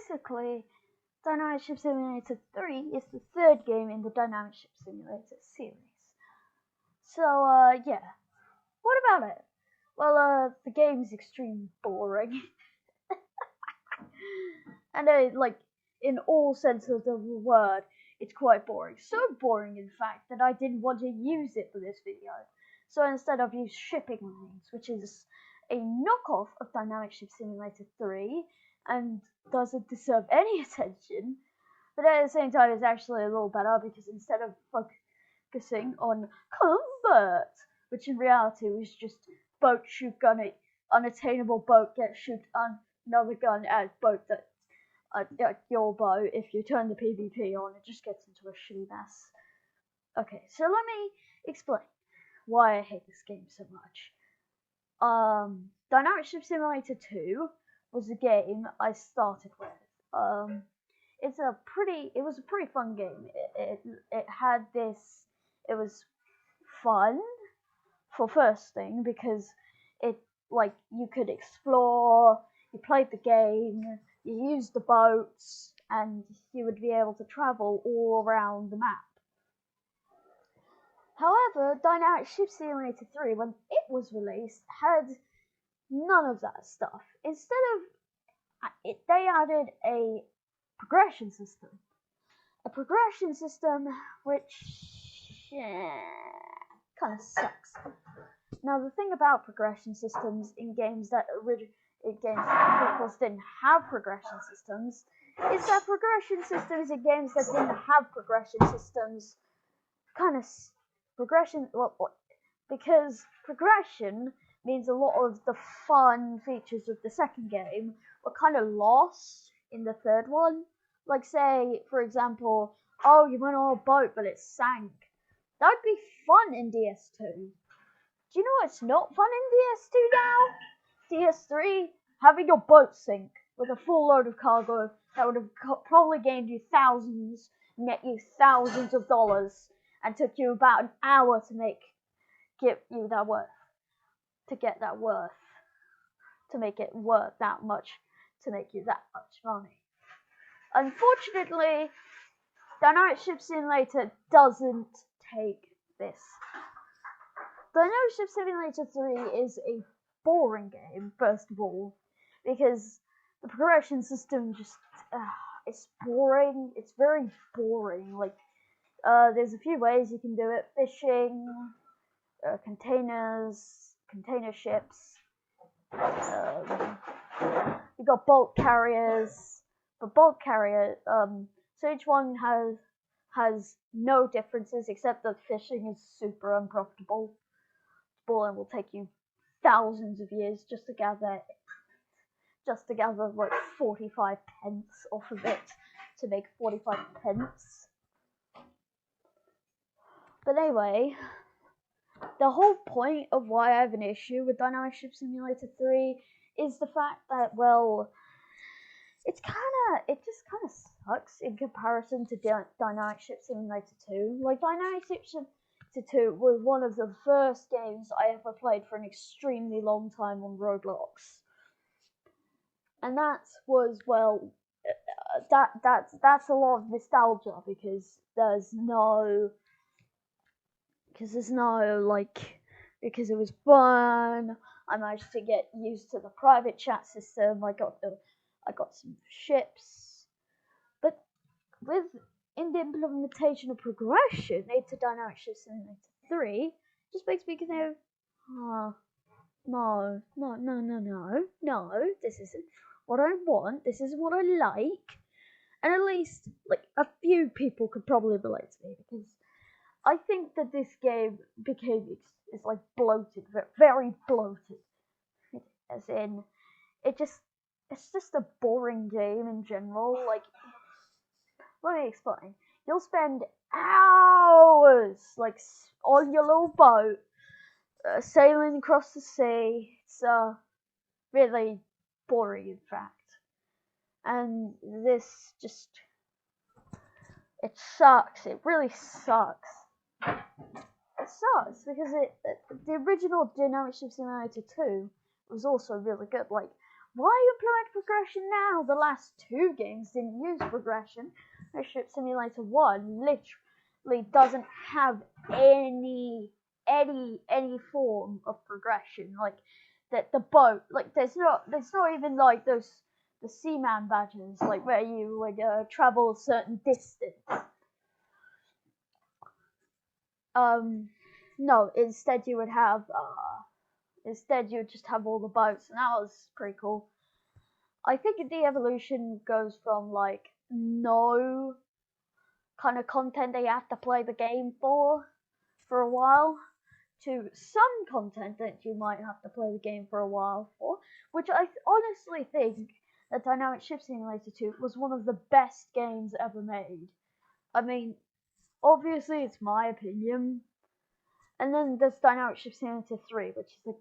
basically, Dynamic Ship Simulator 3 is the third game in the Dynamic Ship Simulator series. So, yeah. What about it? Well, the game's extremely boring. And, like, in all senses of the word, it's quite boring. So boring, in fact, that I didn't want to use it for this video. So instead I've used Shipping Lanes, which is a knockoff of Dynamic Ship Simulator 3, and doesn't deserve any attention, but at the same time it's actually a little better, because instead of focusing on combat, which in reality was just boat shoot gun at unattainable boat, get shoot another gun at boat that at your boat, if you turn the PvP on, it just gets into a shitty mess. Okay, so let me explain why I hate this game so much. Dynamic Ship Simulator 2 was a game I started with. It was a pretty fun game. It was fun for first thing, because you could explore, you played the game, you used the boats, and you would be able to travel all around the map. However, Dynamic Ship Simulator 3, when it was released, had none of that stuff. Instead of it, they added a progression system. A progression system which kind of sucks. Now, the thing about progression systems in games that didn't have progression systems is that progression systems in games that didn't have progression systems because progression means a lot of the fun features of the second game were kind of lost in the third one. Like, say, for example, oh, you went on a boat but it sank. That would be fun in DS2. Do you know what's not fun in DS2 now? DS3, having your boat sink with a full load of cargo that would have probably gained you thousands, net you thousands of dollars, and took you about an hour to get it worth that much, to make you that much money. Unfortunately, Dynamic Ship Simulator doesn't take this. Dynamic Ship Simulator 3 is a boring game, first of all, because the progression system just, it's boring. It's very boring. Like, there's a few ways you can do it: fishing, container ships. You got bulk carriers, but bulk carrier, so each one has no differences except that fishing is super unprofitable. And will take you thousands of years just to gather like 45 pence off of it to make 45 pence. But anyway, the whole point of why I have an issue with Dynamic Ship Simulator 3 is the fact that, well, it just kind of sucks in comparison to Dynamic Ship Simulator 2. Like, Dynamic Ship Simulator 2 was one of the first games I ever played for an extremely long time on Roblox. And that's a lot of nostalgia, because it was fun. I managed to get used to the private chat system. I got some ships, but in the implementation of progression into Dynamic Ship Simulator 3, just makes me go, no, this isn't what I want, this isn't what I like. And at least, like, a few people could probably relate to me, because I think that this game is like bloated, very bloated. As in, it's just a boring game in general. Like, let me explain. You'll spend hours, like, on your little boat, sailing across the sea. It's really boring, in fact. And this it sucks. It really sucks. It sucks because the original Dynamic Ship Simulator 2 was also really good. Like, why implement progression now? The last 2 games didn't use progression. Ship Simulator 1 literally doesn't have any form of progression. Like that the boat, like there's not even like the seaman badges, like where you would travel a certain distance. No, instead you would have just have all the boats, and that was pretty cool. I think the evolution goes from like no kind of content that you have to play the game for a while to some content that you might have to play the game for a while for, which I honestly think that Dynamic Ship Simulator 2 was one of the best games ever made. I mean, obviously it's my opinion. And then there's Dynamic Ship Simulator 3, which is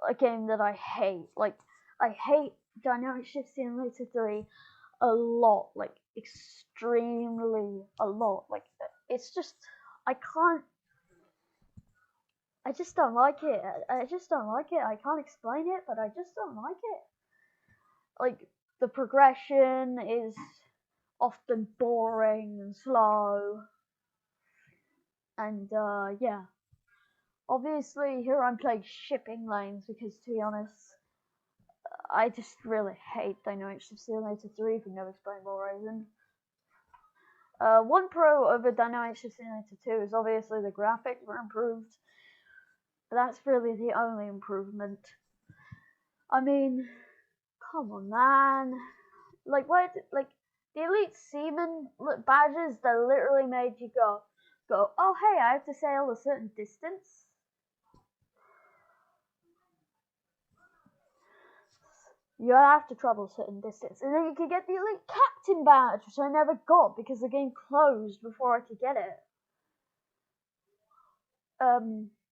a game that I hate. Like, I hate Dynamic Ship Simulator 3 a lot, like extremely a lot. Like, it's just, I just don't like it. I just don't like it. I can't explain it, but I just don't like it. Like, the progression is often boring and slow. And, yeah. Obviously, here I'm playing shipping lanes because, to be honest, I just really hate Dynamic Ship Simulator 3 for no explainable reason. One pro over Dynamic Ship Simulator 2 is obviously the graphics were improved. But that's really the only improvement. I mean, come on, man. Like, what? Like, the Elite Seaman badges that literally made you go, oh, hey, I have to sail a certain distance. You have to travel a certain distance. And then you could get the Elite Captain badge, which I never got because the game closed before I could get it.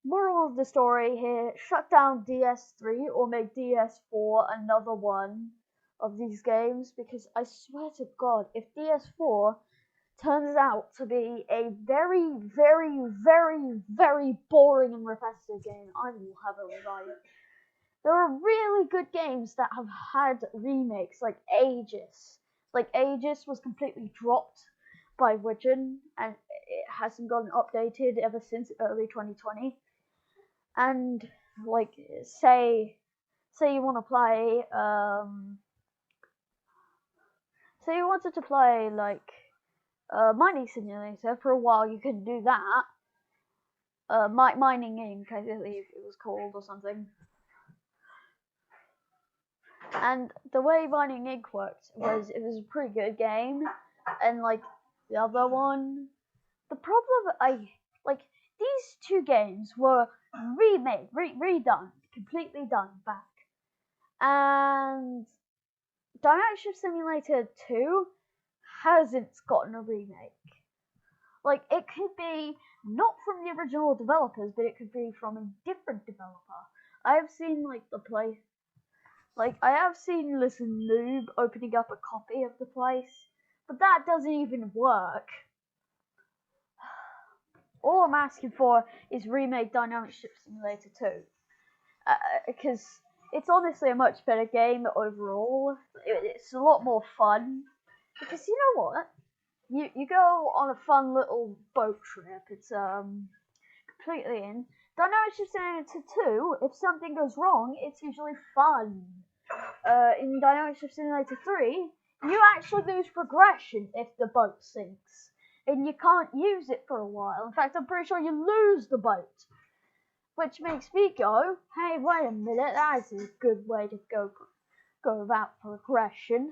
Moral of the story here, shut down DS3 or make DS4 another one of these games, because I swear to God, if DS4 turns out to be a very, very, very, very boring and repetitive game, I will have a riot. There are really good games that have had remakes, like Aegis. Like, Aegis was completely dropped by Widgeon, and it hasn't gotten updated ever since early 2020. And, like, say you want to play, say you wanted to play, like, Mining Simulator for a while, you could do that. Mining Inc., I believe it was called, or something. And the way Mining Inc. worked was, it was a pretty good game, and, like, the other one, the problem, these 2 games were remade, redone, completely done back. And Dynamic Ship Simulator 2 hasn't gotten a remake. Like, it could be not from the original developers, but it could be from a different developer. I have seen, I have seen Listen Noob opening up a copy of the place, but that doesn't even work. All I'm asking for is remake Dynamic Ship Simulator 2. Because it's honestly a much better game overall. It's a lot more fun. Because you know what? You go on a fun little boat trip. It's completely in. Dynamic Ship Simulator 2, if something goes wrong, it's usually fun. In Dynamic Ship Simulator 3, you actually lose progression if the boat sinks. And you can't use it for a while. In fact, I'm pretty sure you lose the boat. Which makes me go, hey, wait a minute, that's a good way to go about progression.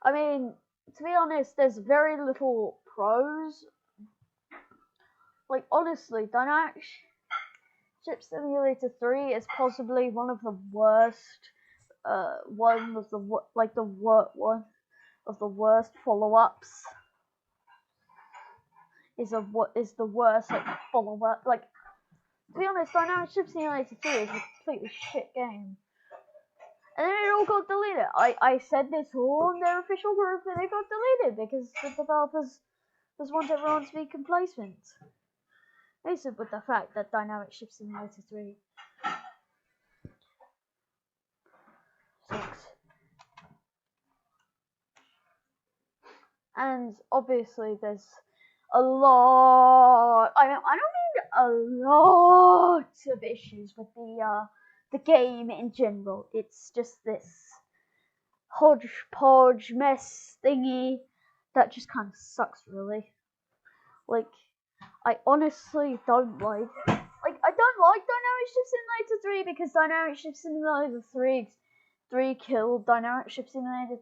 I mean, to be honest, there's very little pros. Like, honestly, Dynamic Ship Simulator 3 is possibly one of the worst, one of the worst follow-ups. Is the worst, like, follow-up, like, to be honest, Dynamic Ship Simulator 2 is a completely shit game. And then it all got deleted. I said this all on their official group, and it got deleted because the developers just want everyone to be complacent. Basically, with the fact that Dynamic Ship Simulator 3 And obviously there's a lot, I don't mean a lot of issues with the game in general. It's just this hodgepodge mess thingy that just kind of sucks, really. Like, I honestly don't like I don't like Dynamic Ship Simulator 3 because Dynamic Ship Simulator 3 killed Dynamic Ship Simulator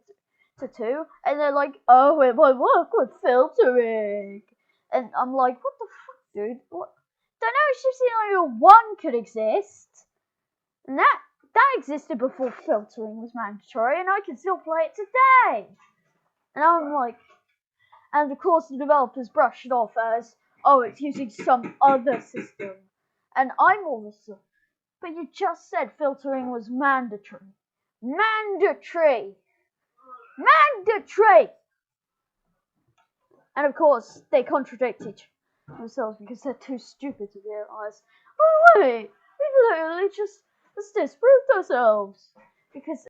2, and they're like, oh, it won't work with filtering. And I'm like, what the fuck, dude? What? Dynamic Ship Simulator 1 could exist, and that existed before filtering was mandatory, and I can still play it today. And I'm like, and of course the developers brush it off as, oh, it's using some other system. And I'm also, but you just said filtering was mandatory. Mandatory! Mandatory! And of course, they contradict each themselves because they're too stupid to realize, oh wait, we literally just, let's disprove ourselves. Because